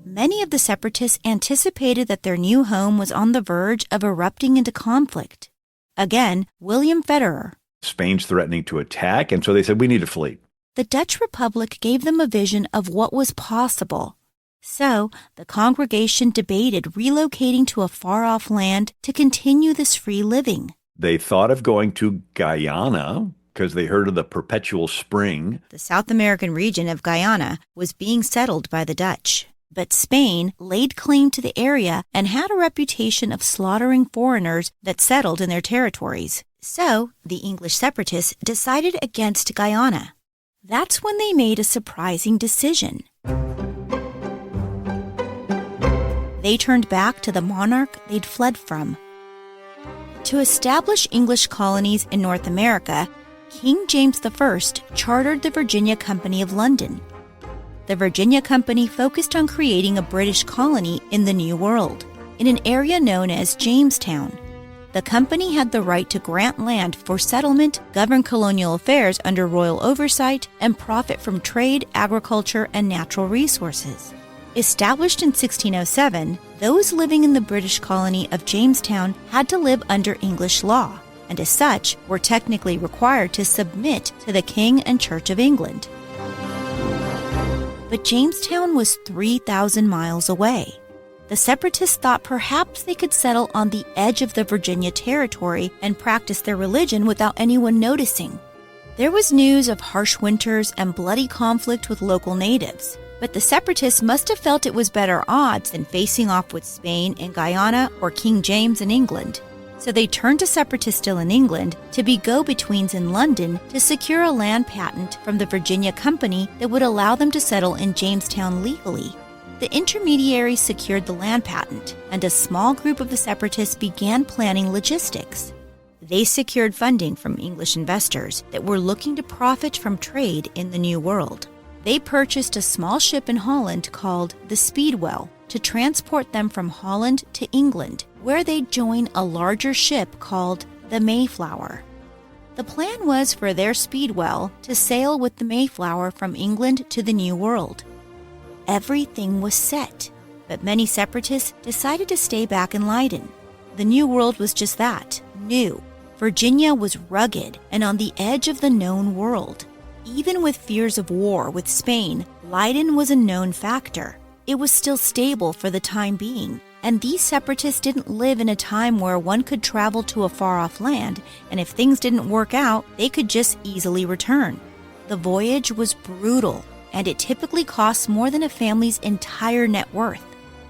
Many of the separatists anticipated that their new home was on the verge of erupting into conflict. Again, William Federer. Spain's threatening to attack, and so they said, we need a fleet. The Dutch Republic gave them a vision of what was possible. So, the congregation debated relocating to a far-off land to continue this free living. They thought of going to Guyana because they heard of the perpetual spring. The South American region of Guyana was being settled by the Dutch. But Spain laid claim to the area and had a reputation of slaughtering foreigners that settled in their territories. So, the English separatists decided against Guyana. That's when they made a surprising decision. They turned back to the monarch they'd fled from. To establish English colonies in North America, King James I chartered the Virginia Company of London. The Virginia Company focused on creating a British colony in the New World, in an area known as Jamestown. The company had the right to grant land for settlement, govern colonial affairs under royal oversight, and profit from trade, agriculture, and natural resources. Established in 1607, those living in the British colony of Jamestown had to live under English law, and as such were technically required to submit to the King and Church of England. But Jamestown was 3,000 miles away. The separatists thought perhaps they could settle on the edge of the Virginia territory and practice their religion without anyone noticing. There was news of harsh winters and bloody conflict with local natives, but the separatists must have felt it was better odds than facing off with Spain in Guyana or King James in England. So they turned to separatists still in England to be go-betweens in London to secure a land patent from the Virginia Company that would allow them to settle in Jamestown legally. The intermediaries secured the land patent, and a small group of the separatists began planning logistics. They secured funding from English investors that were looking to profit from trade in the New World. They purchased a small ship in Holland called the Speedwell to transport them from Holland to England, where they'd join a larger ship called the Mayflower. The plan was for their Speedwell to sail with the Mayflower from England to the New World. Everything was set, but many separatists decided to stay back in Leiden. The New World was just that, new. Virginia was rugged and on the edge of the known world. Even with fears of war with Spain, Leiden was a known factor. It was still stable for the time being, and these separatists didn't live in a time where one could travel to a far-off land, and if things didn't work out, they could just easily return. The voyage was brutal, and it typically costs more than a family's entire net worth.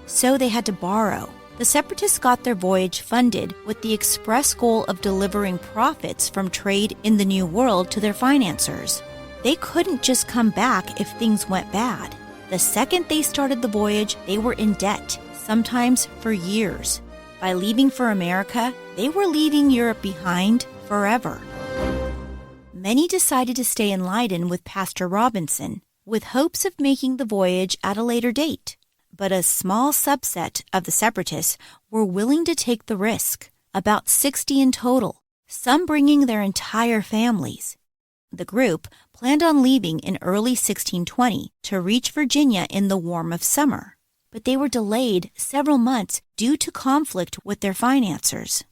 So they had to borrow. The separatists got their voyage funded with the express goal of delivering profits from trade in the New World to their financiers. They couldn't just come back if things went bad. The second they started the voyage, they were in debt, sometimes for years. By leaving for America, they were leaving Europe behind forever. Many decided to stay in Leiden with Pastor Robinson, with hopes of making the voyage at a later date. But a small subset of the separatists were willing to take the risk, about 60 in total, some bringing their entire families. The group planned on leaving in early 1620 to reach Virginia in the warm of summer, but they were delayed several months due to conflict with their financiers.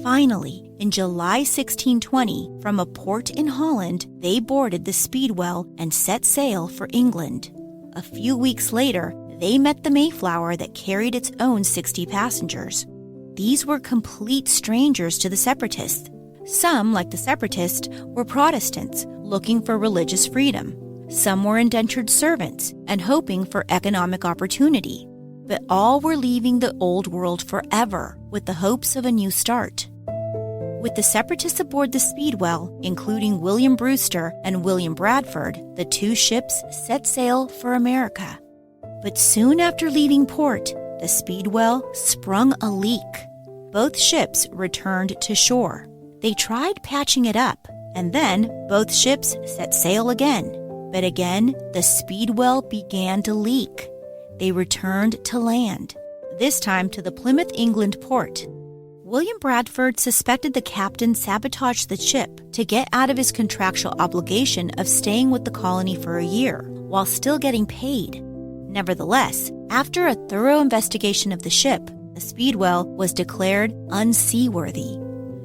Finally, in July 1620, from a port in Holland, they boarded the Speedwell and set sail for England. A few weeks later, they met the Mayflower that carried its own 60 passengers. These were complete strangers to the separatists. Some, like the separatists, were Protestants looking for religious freedom. Some were indentured servants and hoping for economic opportunity. But all were leaving the old world forever with the hopes of a new start. With the separatists aboard the Speedwell, including William Brewster and William Bradford, the two ships set sail for America. But soon after leaving port, the Speedwell sprung a leak. Both ships returned to shore. They tried patching it up, and then both ships set sail again. But again, the Speedwell began to leak. They returned to land, this time to the Plymouth, England port. William Bradford suspected the captain sabotaged the ship to get out of his contractual obligation of staying with the colony for a year while still getting paid. Nevertheless, after a thorough investigation of the ship, the Speedwell was declared unseaworthy.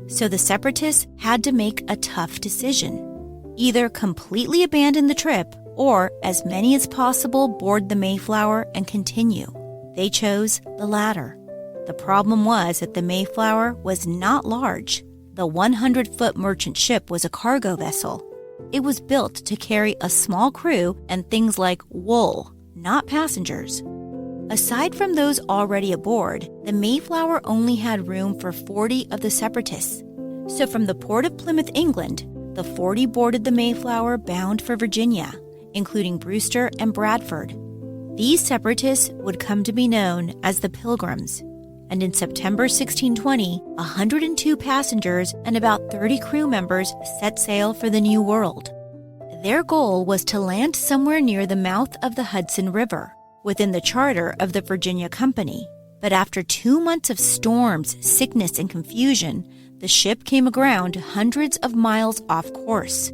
So the separatists had to make a tough decision. Either completely abandon the trip or, as many as possible, board the Mayflower and continue. They chose the latter. The problem was that the Mayflower was not large. The 100-foot merchant ship was a cargo vessel. It was built to carry a small crew and things like wool, not passengers. Aside from those already aboard, the Mayflower only had room for 40 of the separatists. So from the port of Plymouth, England, the 40 boarded the Mayflower bound for Virginia, including Brewster and Bradford. These separatists would come to be known as the Pilgrims. And in September 1620, 102 passengers and about 30 crew members set sail for the New World. Their goal was to land somewhere near the mouth of the Hudson River, within the charter of the Virginia Company. But after 2 months of storms, sickness, and confusion, the ship came aground hundreds of miles off course.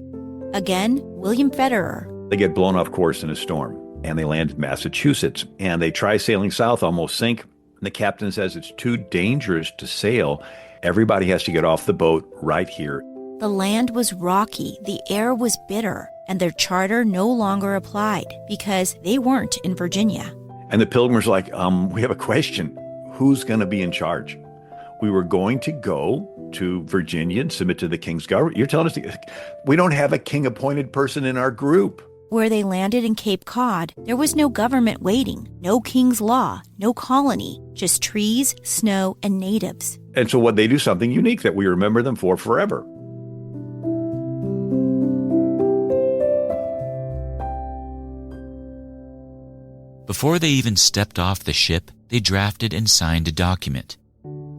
Again, William Federer. They get blown off course in a storm, and they land in Massachusetts, and they try sailing south, almost sink. The captain says it's too dangerous to sail. Everybody has to get off the boat right here. The land was rocky, the air was bitter, and their charter no longer applied because they weren't in Virginia. And the Pilgrims are like, we have a question. Who's going to be in charge? We were going to go to Virginia and submit to the king's government. You're telling us we don't have a king-appointed person in our group. Where they landed in Cape Cod, there was no government waiting, no king's law, no colony, just trees, snow, and natives. And so what they do something unique that we remember them for forever. Before they even stepped off the ship, they drafted and signed a document,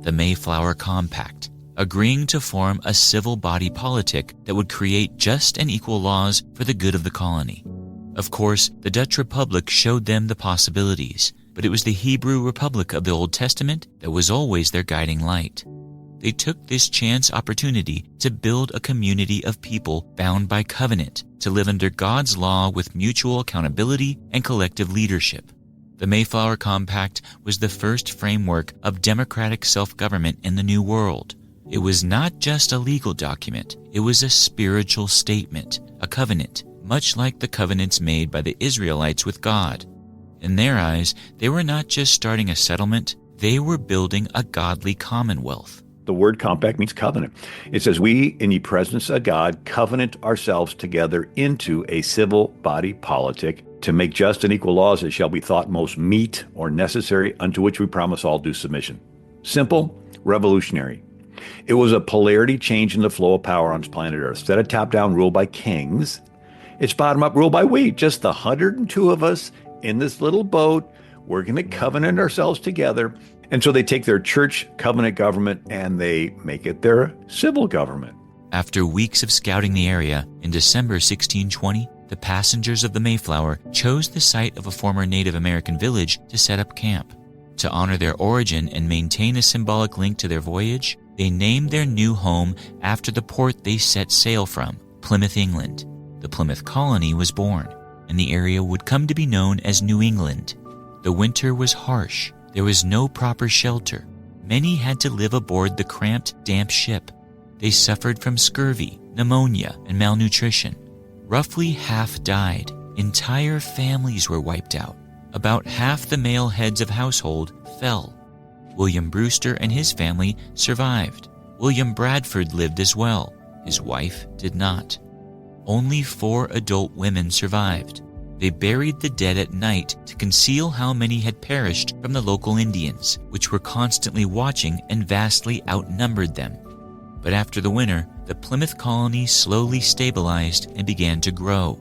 the Mayflower Compact, agreeing to form a civil body politic that would create just and equal laws for the good of the colony. Of course, the Dutch Republic showed them the possibilities, but it was the Hebrew Republic of the Old Testament that was always their guiding light. They took this chance opportunity to build a community of people bound by covenant to live under God's law with mutual accountability and collective leadership. The Mayflower Compact was the first framework of democratic self-government in the New World. It was not just a legal document, it was a spiritual statement, a covenant, much like the covenants made by the Israelites with God. In their eyes, they were not just starting a settlement, they were building a godly commonwealth. The word compact means covenant. It says, we, in the presence of God, covenant ourselves together into a civil body politic to make just and equal laws that shall be thought most meet or necessary, unto which we promise all due submission. Simple, revolutionary. It was a polarity change in the flow of power on planet Earth. Instead of top-down rule by kings, it's bottom-up rule by we, just the 102 of us in this little boat. We're going to covenant ourselves together. And so they take their church covenant government and they make it their civil government. After weeks of scouting the area, in December 1620, the passengers of the Mayflower chose the site of a former Native American village to set up camp. To honor their origin and maintain a symbolic link to their voyage, they named their new home after the port they set sail from, Plymouth, England. The Plymouth colony was born, and the area would come to be known as New England. The winter was harsh. There was no proper shelter. Many had to live aboard the cramped, damp ship. They suffered from scurvy, pneumonia, and malnutrition. Roughly half died. Entire families were wiped out. About half the male heads of household fell. William Brewster and his family survived. William Bradford lived as well. His wife did not. Only 4 adult women survived. They buried the dead at night to conceal how many had perished from the local Indians, which were constantly watching and vastly outnumbered them. But after the winter, the Plymouth colony slowly stabilized and began to grow.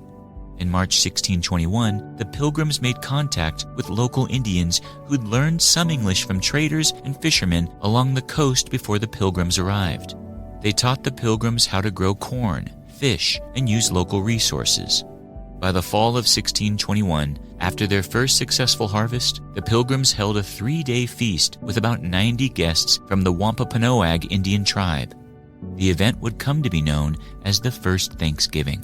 In March 1621, the Pilgrims made contact with local Indians who'd learned some English from traders and fishermen along the coast before the Pilgrims arrived. They taught the Pilgrims how to grow corn, fish, and use local resources. By the fall of 1621, after their first successful harvest, the Pilgrims held a 3-day feast with about 90 guests from the Wampanoag Indian tribe. The event would come to be known as the First Thanksgiving.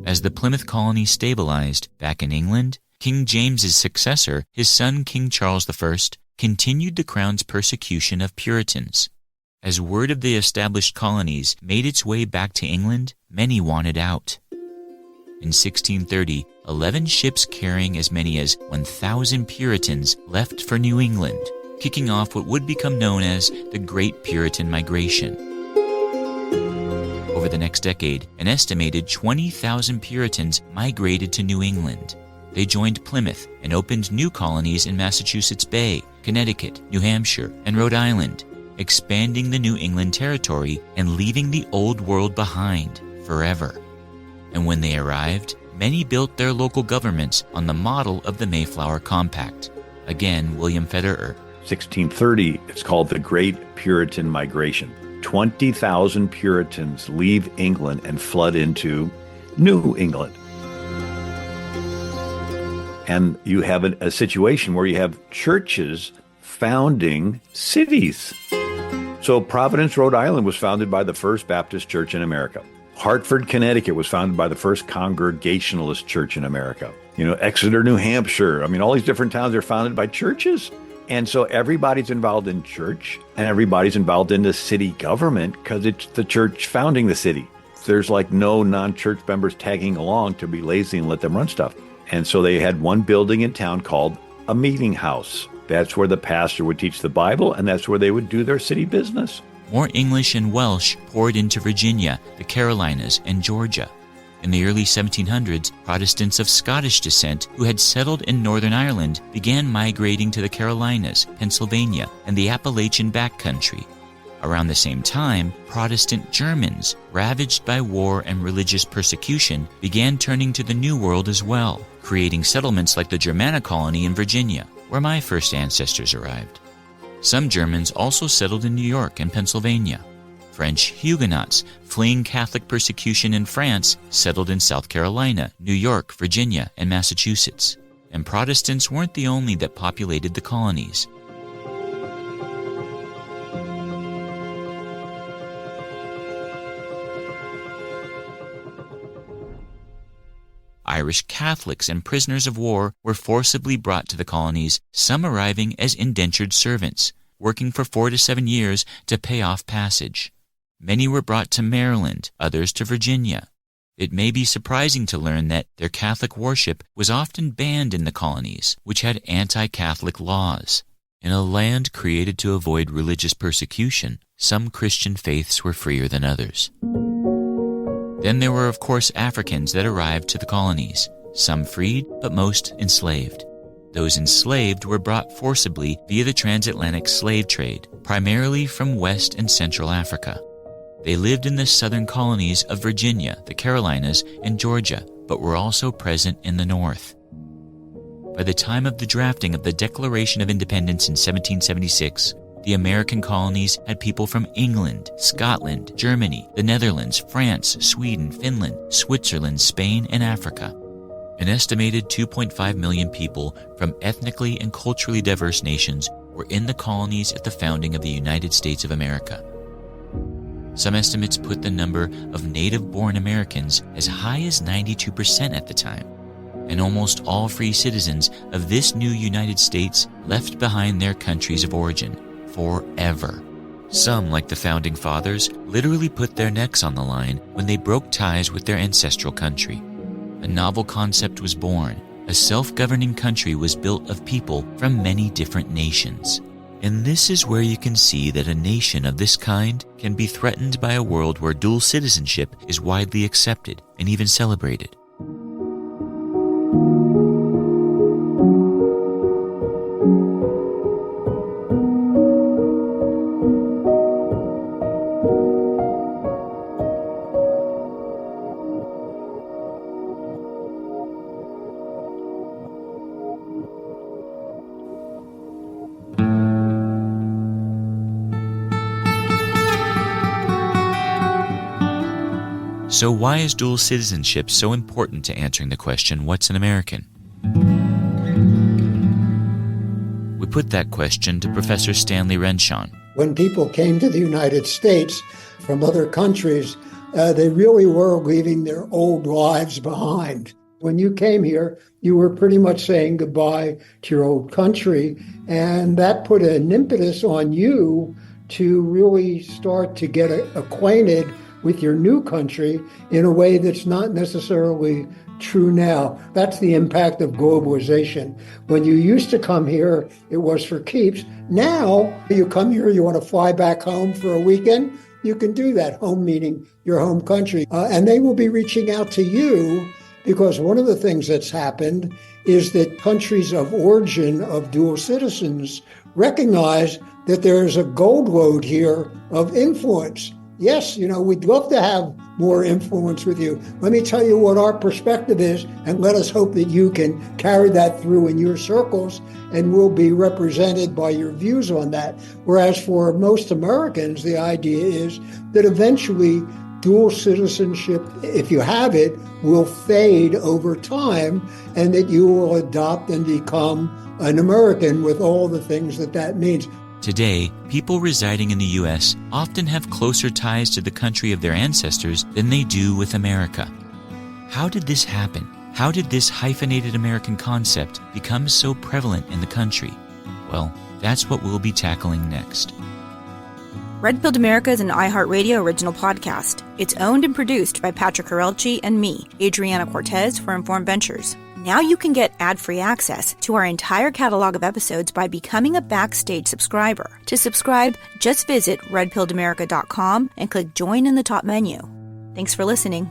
As the Plymouth colony stabilized back in England, King James's successor, his son King Charles I, continued the crown's persecution of Puritans. As word of the established colonies made its way back to England, many wanted out. In 1630, 11 ships carrying as many as 1,000 Puritans left for New England, kicking off what would become known as the Great Puritan Migration. Over the next decade, an estimated 20,000 Puritans migrated to New England. They joined Plymouth and opened new colonies in Massachusetts Bay, Connecticut, New Hampshire, and Rhode Island, expanding the New England territory and leaving the Old World behind forever. And when they arrived, many built their local governments on the model of the Mayflower Compact. Again, William Federer. 1630, it's called the Great Puritan Migration. 20,000 Puritans leave England and flood into New England. And you have a situation where you have churches founding cities. So Providence, Rhode Island was founded by the First Baptist Church in America. Hartford, Connecticut was founded by the First Congregationalist Church in America. Exeter, New Hampshire. All these different towns are founded by churches. And so everybody's involved in church and everybody's involved in the city government because it's the church founding the city. There's no non-church members tagging along to be lazy and let them run stuff. And so they had one building in town called a meeting house. That's where the pastor would teach the Bible, and that's where they would do their city business. More English and Welsh poured into Virginia, the Carolinas, and Georgia. In the early 1700s, Protestants of Scottish descent who had settled in Northern Ireland began migrating to the Carolinas, Pennsylvania, and the Appalachian backcountry. Around the same time, Protestant Germans, ravaged by war and religious persecution, began turning to the New World as well, creating settlements like the Germana colony in Virginia, where my first ancestors arrived. Some Germans also settled in New York and Pennsylvania. French Huguenots, fleeing Catholic persecution in France, settled in South Carolina, New York, Virginia, and Massachusetts. And Protestants weren't the only that populated the colonies. Irish Catholics and prisoners of war were forcibly brought to the colonies, some arriving as indentured servants, working for 4 to 7 years to pay off passage. Many were brought to Maryland, others to Virginia. It may be surprising to learn that their Catholic worship was often banned in the colonies, which had anti-Catholic laws. In a land created to avoid religious persecution, some Christian faiths were freer than others. Then there were, of course, Africans that arrived to the colonies, some freed, but most enslaved. Those enslaved were brought forcibly via the transatlantic slave trade, primarily from West and Central Africa. They lived in the southern colonies of Virginia, the Carolinas, and Georgia, but were also present in the North. By the time of the drafting of the Declaration of Independence in 1776, the American colonies had people from England, Scotland, Germany, the Netherlands, France, Sweden, Finland, Switzerland, Spain, and Africa. An estimated 2.5 million people from ethnically and culturally diverse nations were in the colonies at the founding of the United States of America. Some estimates put the number of native-born Americans as high as 92% at the time, and almost all free citizens of this new United States left behind their countries of origin forever. Some, like the Founding Fathers, literally put their necks on the line when they broke ties with their ancestral country. A novel concept was born. A self-governing country was built of people from many different nations. And this is where you can see that a nation of this kind can be threatened by a world where dual citizenship is widely accepted and even celebrated. So why is dual citizenship so important to answering the question, what's an American? We put that question to Professor Stanley Renshaw. When people came to the United States from other countries, they really were leaving their old lives behind. When you came here, you were pretty much saying goodbye to your old country, and that put an impetus on you to really start to get acquainted with your new country in a way that's not necessarily true now. That's the impact of globalization. When you used to come here, it was for keeps. Now, you come here, you want to fly back home for a weekend, you can do that, home meaning your home country. And they will be reaching out to you because one of the things that's happened is that countries of origin of dual citizens recognize that there is a gold lode here of influence. Yes, we'd love to have more influence with you. Let me tell you what our perspective is, and let us hope that you can carry that through in your circles, and we'll be represented by your views on that. Whereas for most Americans, the idea is that eventually dual citizenship, if you have it, will fade over time, and that you will adopt and become an American with all the things that means. Today, people residing in the U.S. often have closer ties to the country of their ancestors than they do with America. How did this happen? How did this hyphenated American concept become so prevalent in the country? Well, that's what we'll be tackling next. Red Pilled America is an iHeartRadio original podcast. It's owned and produced by Patrick Harelchi and me, Adriana Cortez, for Informed Ventures. Now you can get ad-free access to our entire catalog of episodes by becoming a Backstage subscriber. To subscribe, just visit redpilledamerica.com and click Join in the top menu. Thanks for listening.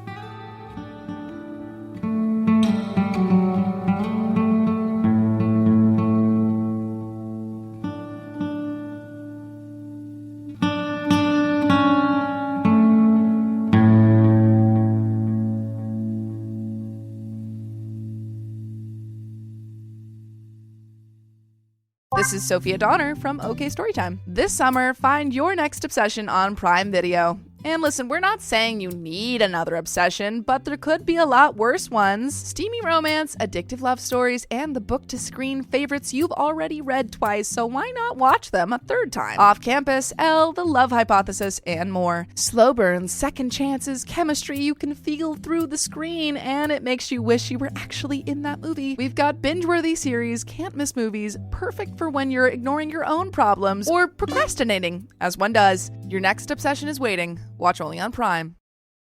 This is Sophia Donner from OK Storytime. This summer, find your next obsession on Prime Video. And listen, we're not saying you need another obsession, but there could be a lot worse ones. Steamy romance, addictive love stories, and the book-to-screen favorites you've already read twice, so why not watch them a third time? Off Campus, Elle, The Love Hypothesis, and more. Slow burns, second chances, chemistry you can feel through the screen, and it makes you wish you were actually in that movie. We've got binge-worthy series, can't-miss movies, perfect for when you're ignoring your own problems or procrastinating, as one does. Your next obsession is waiting. Watch only on Prime.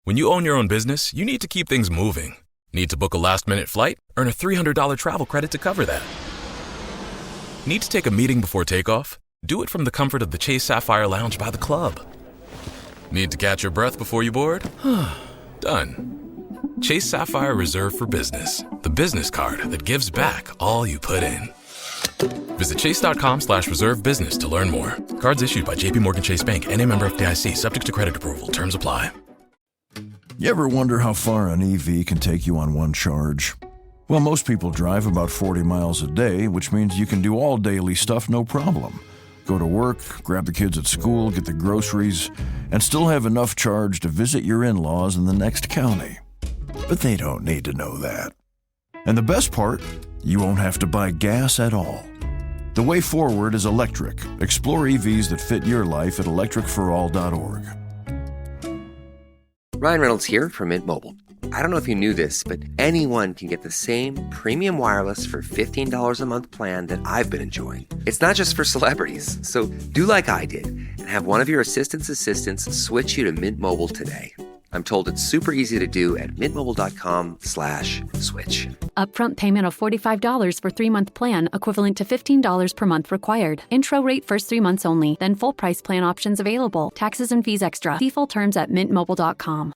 When you own your own business, you need to keep things moving. Need to book a last-minute flight? Earn a $300 travel credit to cover that. Need to take a meeting before takeoff? Do it from the comfort of the Chase Sapphire Lounge by the club. Need to catch your breath before you board? Done. Chase Sapphire Reserve for Business, the business card that gives back all you put in. Visit chase.com/reserve business to learn more. Cards issued by JPMorgan Chase Bank, N.A. member FDIC, subject to credit approval. Terms apply. You ever wonder how far an EV can take you on one charge? Well, most people drive about 40 miles a day, which means you can do all daily stuff no problem. Go to work, grab the kids at school, get the groceries, and still have enough charge to visit your in-laws in the next county. But they don't need to know that. And the best part, you won't have to buy gas at all. The way forward is electric. Explore EVs that fit your life at electricforall.org. Ryan Reynolds here from Mint Mobile. I don't know if you knew this, but anyone can get the same premium wireless for $15 a month plan that I've been enjoying. It's not just for celebrities. So do like I did and have one of your assistants switch you to Mint Mobile today. I'm told it's super easy to do at mintmobile.com/switch. Upfront payment of $45 for 3-month plan, equivalent to $15 per month required. Intro rate first 3 months only, then full price plan options available. Taxes and fees extra. See full terms at mintmobile.com.